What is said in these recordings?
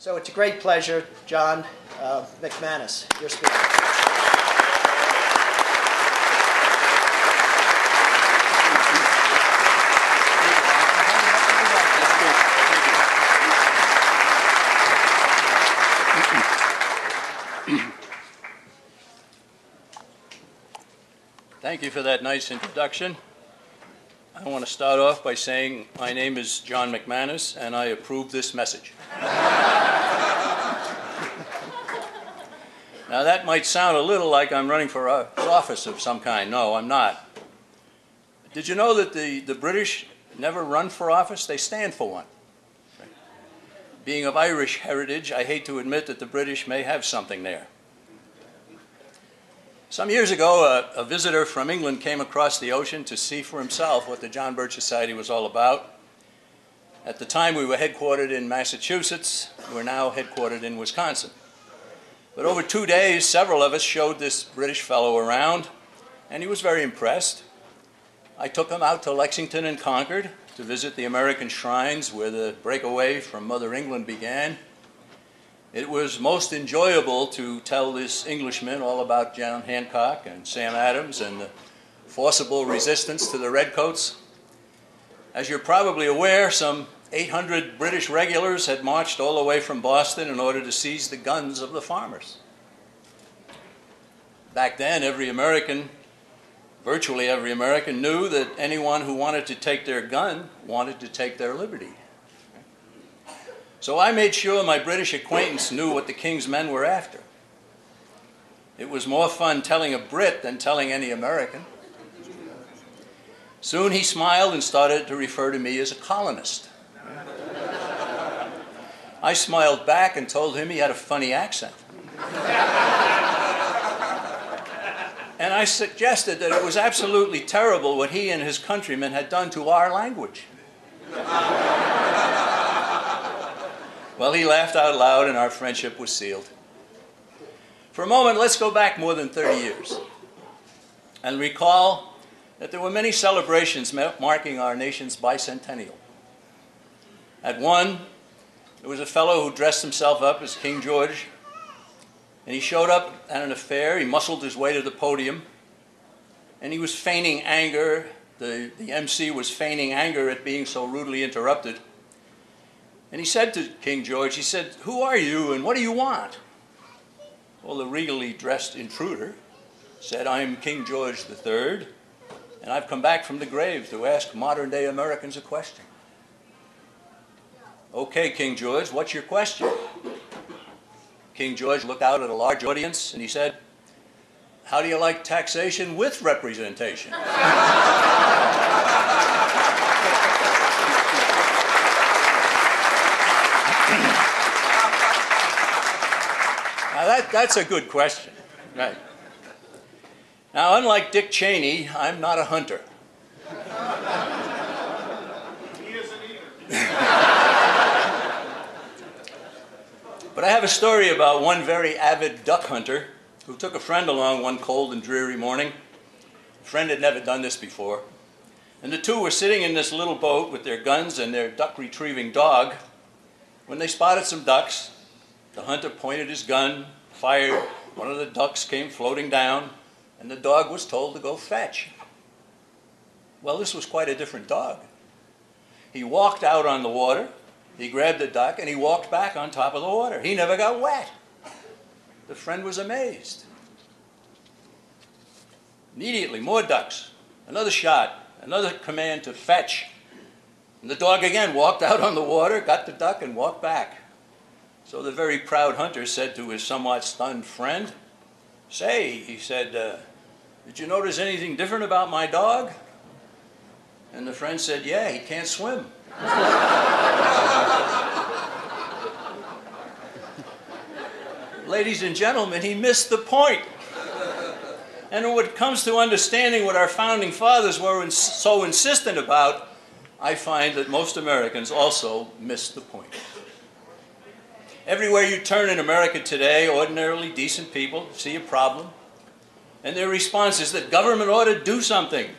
So it's a great pleasure, John McManus, your speaker. Thank you for that nice introduction. I want to start off by saying my name is John McManus and I approve this message. Now that might sound a little like I'm running for office of some kind. No, I'm not. Did you know that the British never run for office? They stand for one. Being of Irish heritage, I hate to admit that the British may have something there. Some years ago, a visitor from England came across the ocean to see for himself what the John Birch Society was all about. At the time, we were headquartered in Massachusetts. We're now headquartered in Wisconsin. But over 2 days, several of us showed this British fellow around, and he was very impressed. I took him out to Lexington and Concord to visit the American shrines where the breakaway from Mother England began. It was most enjoyable to tell this Englishman all about John Hancock and Sam Adams and the forcible resistance to the Redcoats. As you're probably aware, some 800 British regulars had marched all the way from Boston in order to seize the guns of the farmers. Back then, every American, virtually every American, knew that anyone who wanted to take their gun wanted to take their liberty. So I made sure my British acquaintance knew what the King's men were after. It was more fun telling a Brit than telling any American. Soon he smiled and started to refer to me as a colonist. I smiled back and told him he had a funny accent. And I suggested that it was absolutely terrible what he and his countrymen had done to our language. Well, he laughed out loud and our friendship was sealed. For a moment, let's go back more than 30 years and recall that there were many celebrations marking our nation's bicentennial. At one, there was a fellow who dressed himself up as King George, and he showed up at an affair. He muscled his way to the podium, and he was feigning anger. The MC was feigning anger at being so rudely interrupted. And he said to King George, he said, "Who are you and what do you want?" Well, the regally dressed intruder said, "I'm King George III, and I've come back from the grave to ask modern-day Americans a question." "Okay, King George, what's your question?" King George looked out at a large audience and he said, "How do you like taxation with representation?" Now that's a good question, right? Now, unlike Dick Cheney, I'm not a hunter. He isn't either. But I have a story about one very avid duck hunter who took a friend along one cold and dreary morning. The friend had never done this before. And the two were sitting in this little boat with their guns and their duck-retrieving dog when they spotted some ducks. The hunter pointed his gun, fired, one of the ducks came floating down, and the dog was told to go fetch. Well, this was quite a different dog. He walked out on the water, he grabbed the duck, and he walked back on top of the water. He never got wet. The friend was amazed. Immediately, more ducks, another shot, another command to fetch. And the dog again walked out on the water, got the duck, and walked back. So the very proud hunter said to his somewhat stunned friend, "Say," he said, "did you notice anything different about my dog?" And the friend said, "Yeah, he can't swim." Ladies and gentlemen, he missed the point. And when it comes to understanding what our founding fathers were so insistent about, I find that most Americans also miss the point. Everywhere you turn in America today, ordinarily decent people see a problem, and their response is that government ought to do something.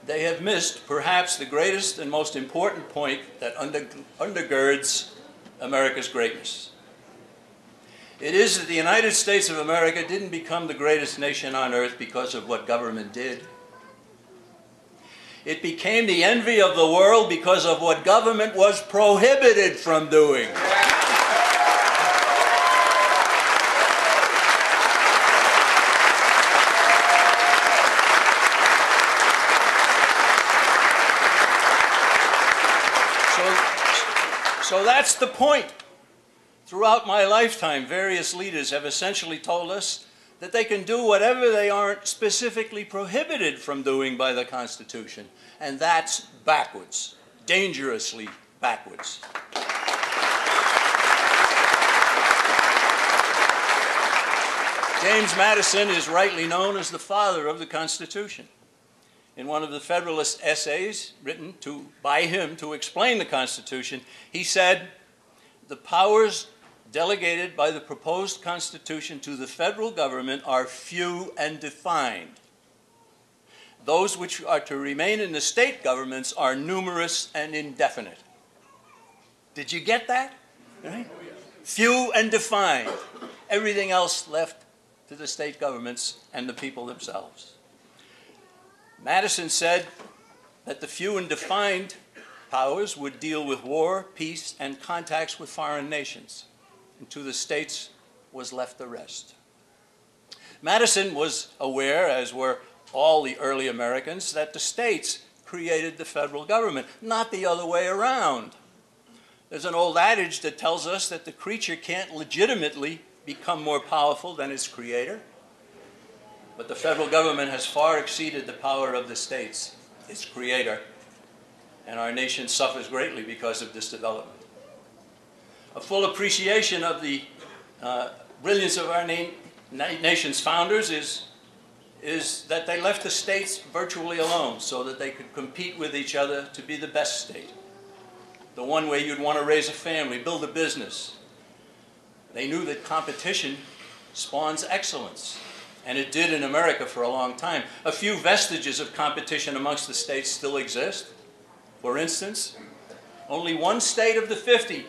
They have missed perhaps the greatest and most important point that undergirds America's greatness. It is that the United States of America didn't become the greatest nation on earth because of what government did. It became the envy of the world because of what government was prohibited from doing. So that's the point. Throughout my lifetime, various leaders have essentially told us that they can do whatever they aren't specifically prohibited from doing by the Constitution. And that's backwards, dangerously backwards. James Madison is rightly known as the father of the Constitution. In one of the Federalist essays written by him to explain the Constitution, he said, "The powers delegated by the proposed Constitution to the federal government are few and defined. Those which are to remain in the state governments are numerous and indefinite." Did you get that? Right? Few and defined. Everything else left to the state governments and the people themselves. Madison said that the few and defined powers would deal with war, peace, and contacts with foreign nations. And to the states was left the rest. Madison was aware, as were all the early Americans, that the states created the federal government, not the other way around. There's an old adage that tells us that the creature can't legitimately become more powerful than its creator. But the federal government has far exceeded the power of the states, its creator, and our nation suffers greatly because of this development. A full appreciation of the brilliance of our nation's founders is that they left the states virtually alone so that they could compete with each other to be the best state, the one where you'd want to raise a family, build a business. They knew that competition spawns excellence. And it did in America for a long time. A few vestiges of competition amongst the states still exist. For instance, only one state of the 50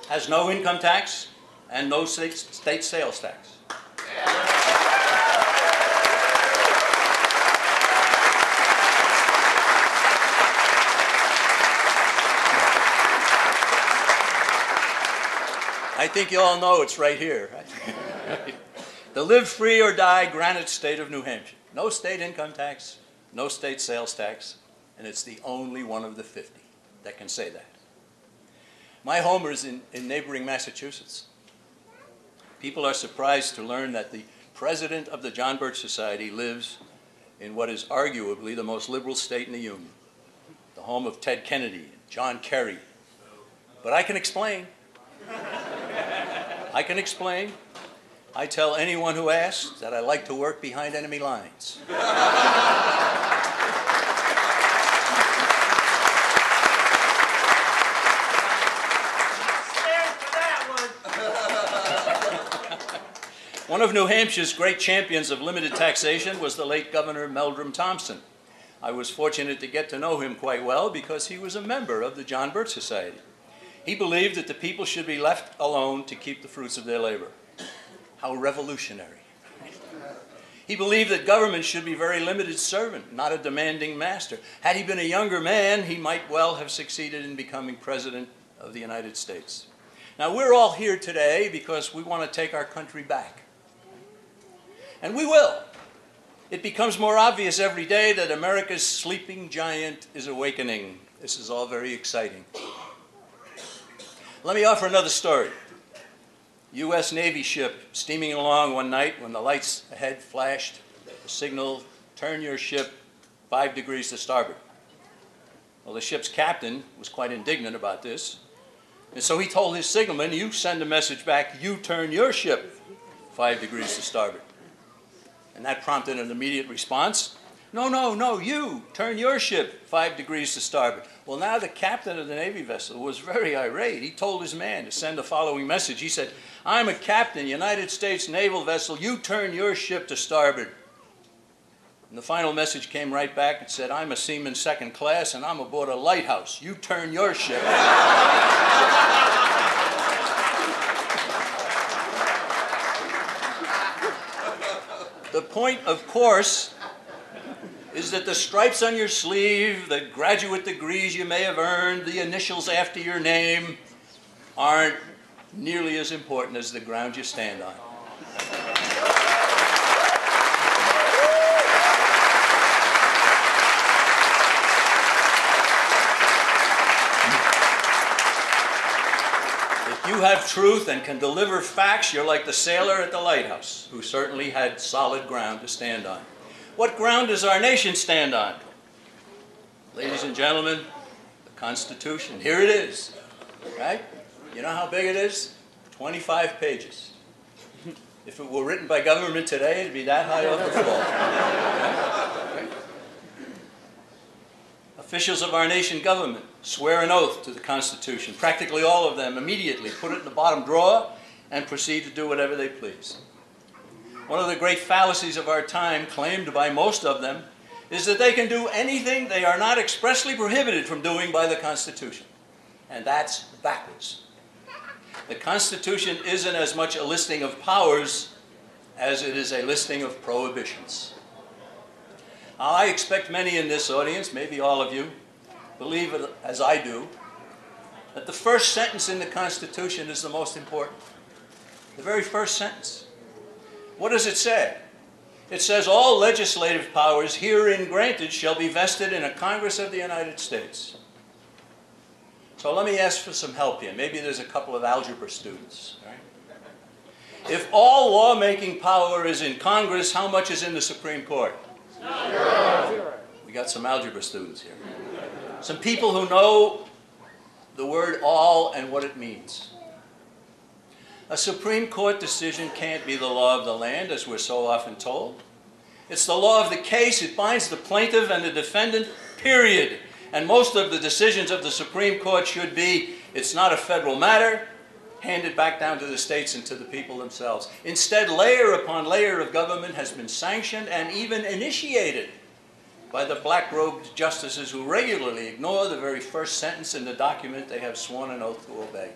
has no income tax and no state sales tax. I think you all know it's right here. The live free or die granite state of New Hampshire. No state income tax, no state sales tax, and it's the only one of the 50 that can say that. My home is in neighboring Massachusetts. People are surprised to learn that the president of the John Birch Society lives in what is arguably the most liberal state in the Union, the home of Ted Kennedy and John Kerry. But I can explain. I can explain. I tell anyone who asks that I like to work behind enemy lines. Stand for that one. One of New Hampshire's great champions of limited taxation was the late Governor Meldrum Thompson. I was fortunate to get to know him quite well because he was a member of the John Birch Society. He believed that the people should be left alone to keep the fruits of their labor. How revolutionary. He believed that government should be a very limited servant, not a demanding master. Had he been a younger man, he might well have succeeded in becoming President of the United States. Now, we're all here today because we want to take our country back. And we will. It becomes more obvious every day that America's sleeping giant is awakening. This is all very exciting. Let me offer another story. U.S. Navy ship steaming along one night when the lights ahead flashed, the signal, turn your ship 5 degrees to starboard. Well, the ship's captain was quite indignant about this, and so he told his signalman, you send a message back, you turn your ship 5 degrees to starboard. And that prompted an immediate response, no, you turn your ship 5 degrees to starboard. Well, now the captain of the Navy vessel was very irate. He told his man to send the following message. He said, I'm a captain, United States naval vessel. You turn your ship to starboard. And the final message came right back and said, I'm a seaman second class and I'm aboard a lighthouse. You turn your ship. point, of course, is that the stripes on your sleeve, the graduate degrees you may have earned, the initials after your name, aren't nearly as important as the ground you stand on. If you have truth and can deliver facts, you're like the sailor at the lighthouse, who certainly had solid ground to stand on. What ground does our nation stand on? Ladies and gentlemen, the Constitution. Here it is, right? You know how big it is? 25 pages. If it were written by government today, it'd be that high off the floor. Right? Officials of our nation government swear an oath to the Constitution. Practically all of them immediately put it in the bottom drawer and proceed to do whatever they please. One of the great fallacies of our time, claimed by most of them, is that they can do anything they are not expressly prohibited from doing by the Constitution. And that's backwards. The Constitution isn't as much a listing of powers as it is a listing of prohibitions. Now, I expect many in this audience, maybe all of you, believe it as I do, that the first sentence in the Constitution is the most important. The very first sentence. What does it say? It says, all legislative powers herein granted shall be vested in a Congress of the United States. So let me ask for some help here. Maybe there's a couple of algebra students. Right? If all lawmaking power is in Congress, how much is in the Supreme Court? Zero. We got some algebra students here. Some people who know the word all and what it means. A Supreme Court decision can't be the law of the land, as we're so often told. It's the law of the case. It binds the plaintiff and the defendant, period. And most of the decisions of the Supreme Court should be, it's not a federal matter, hand it back down to the states and to the people themselves. Instead, layer upon layer of government has been sanctioned and even initiated by the black-robed justices who regularly ignore the very first sentence in the document they have sworn an oath to obey.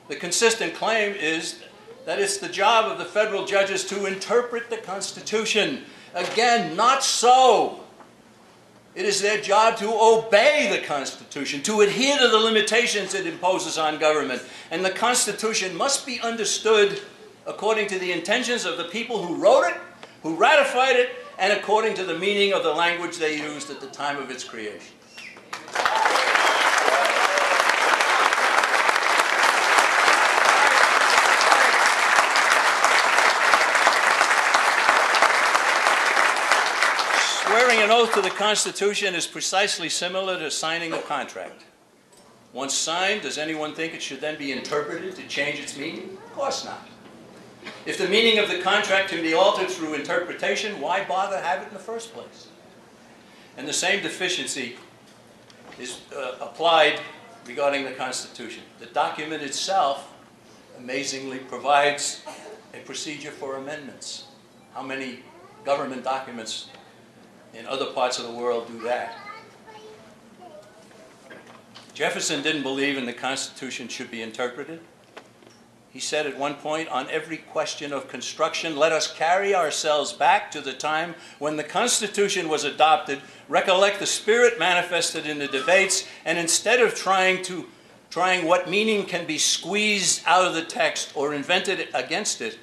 The consistent claim is that it's the job of the federal judges to interpret the Constitution. Again, not so. It is their job to obey the Constitution, to adhere to the limitations it imposes on government. And the Constitution must be understood according to the intentions of the people who wrote it, who ratified it, and according to the meaning of the language they used at the time of its creation. Swearing an oath to the Constitution is precisely similar to signing a contract. Once signed, does anyone think it should then be interpreted to change its meaning? Of course not. If the meaning of the contract can be altered through interpretation, why bother have it in the first place? And the same deficiency is applied regarding the Constitution. The document itself, amazingly, provides a procedure for amendments. How many government documents in other parts of the world do that? Jefferson didn't believe in the Constitution should be interpreted. He said at one point, on every question of construction, let us carry ourselves back to the time when the Constitution was adopted, recollect the spirit manifested in the debates, and instead of trying what meaning can be squeezed out of the text or invented against it,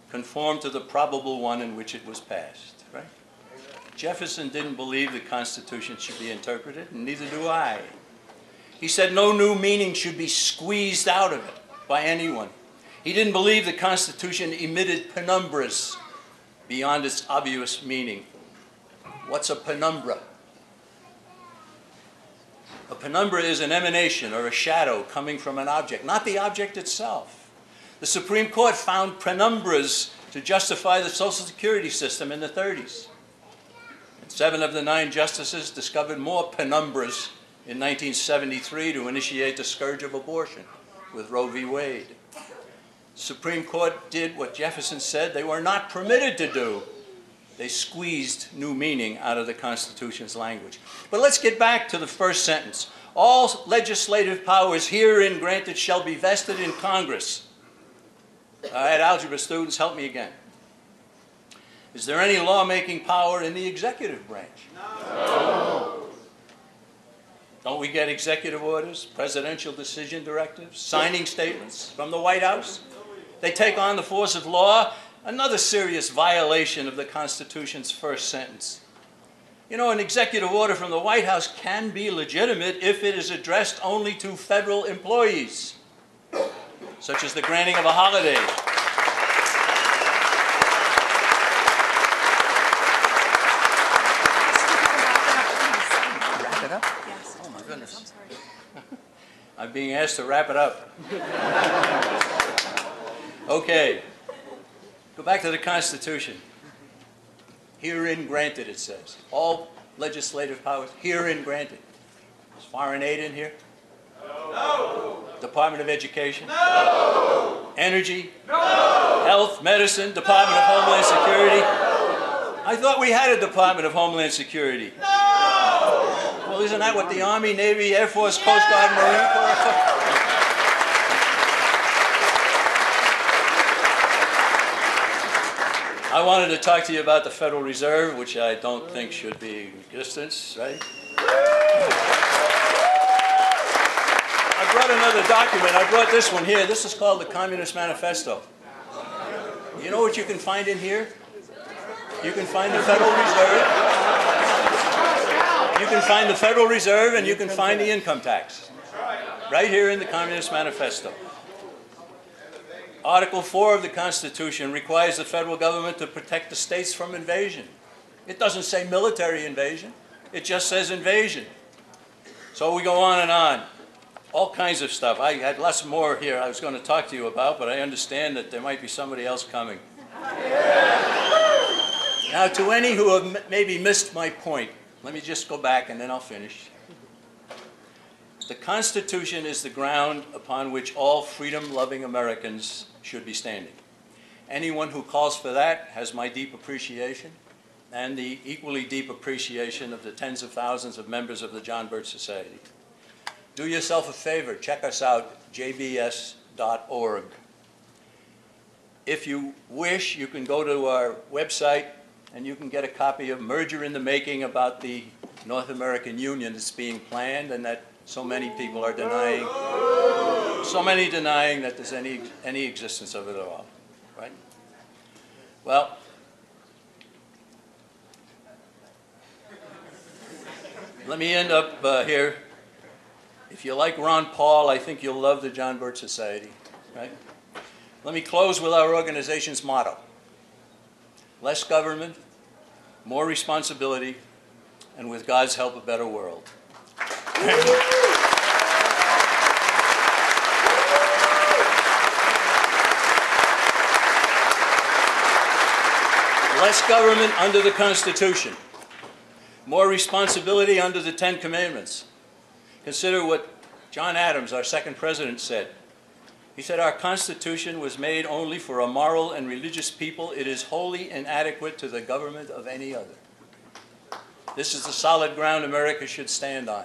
conform to the probable one in which it was passed. Right? Jefferson didn't believe the Constitution should be interpreted, and neither do I. He said no new meaning should be squeezed out of it by anyone. He didn't believe the Constitution emitted penumbras beyond its obvious meaning. What's a penumbra? A penumbra is an emanation or a shadow coming from an object, not the object itself. The Supreme Court found penumbras to justify the Social Security system in the 30s. And 7 of the 9 justices discovered more penumbras in 1973 to initiate the scourge of abortion with Roe v. Wade. The Supreme Court did what Jefferson said they were not permitted to do. They squeezed new meaning out of the Constitution's language. But let's get back to the first sentence. All legislative powers herein granted shall be vested in Congress. All right, algebra students, help me again. Is there any lawmaking power in the executive branch? No. Don't we get executive orders, presidential decision directives, signing statements from the White House? They take on the force of law, another serious violation of the Constitution's first sentence. You know, an executive order from the White House can be legitimate if it is addressed only to federal employees, such as the granting of a holiday. Wrap it up? Yes. Oh my goodness. I'm sorry. I'm being asked to wrap it up. Okay. Go back to the Constitution. Herein granted, it says. All legislative powers herein granted. Is foreign aid in here? No. Department of Education? No. Energy? No. Health, medicine, Department of Homeland Security? No. I thought we had a Department of Homeland Security. No. Well, isn't that what the Army, Navy, Air Force, Coast Guard, Marine Corps? I wanted to talk to you about the Federal Reserve, which I don't think should be in existence, right? I brought another document. I brought this one here. This is called the Communist Manifesto. You know what you can find in here? You can find the Federal Reserve. You can find the Federal Reserve and you can find the income tax. Right here in the Communist Manifesto. Article 4 of the Constitution requires the federal government to protect the states from invasion. It doesn't say military invasion. It just says invasion. So we go on and on. All kinds of stuff. I had lots more here I was going to talk to you about, but I understand that there might be somebody else coming. Now, to any who have maybe missed my point, let me just go back and then I'll finish. The Constitution is the ground upon which all freedom-loving Americans should be standing. Anyone who calls for that has my deep appreciation and the equally deep appreciation of the tens of thousands of members of the John Birch Society. Do yourself a favor, check us out, jbs.org. If you wish, you can go to our website and you can get a copy of Merger in the Making about the North American Union that's being planned and that so many people are denying, so many denying that there's any existence of it at all, right? Well, let me end up here. If you like Ron Paul, I think you'll love the John Birch Society, right? Let me close with our organization's motto. Less government, more responsibility, and with God's help, a better world. Less government under the Constitution. More responsibility under the Ten Commandments. Consider what John Adams, our second president, said. He said, our Constitution was made only for a moral and religious people. It is wholly inadequate to the government of any other. This is the solid ground America should stand on.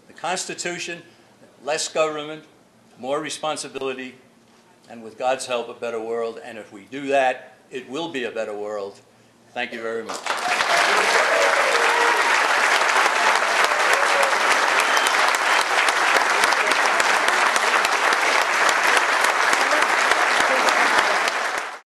The Constitution, less government, more responsibility, and with God's help, a better world. And if we do that, it will be a better world. Thank you very much.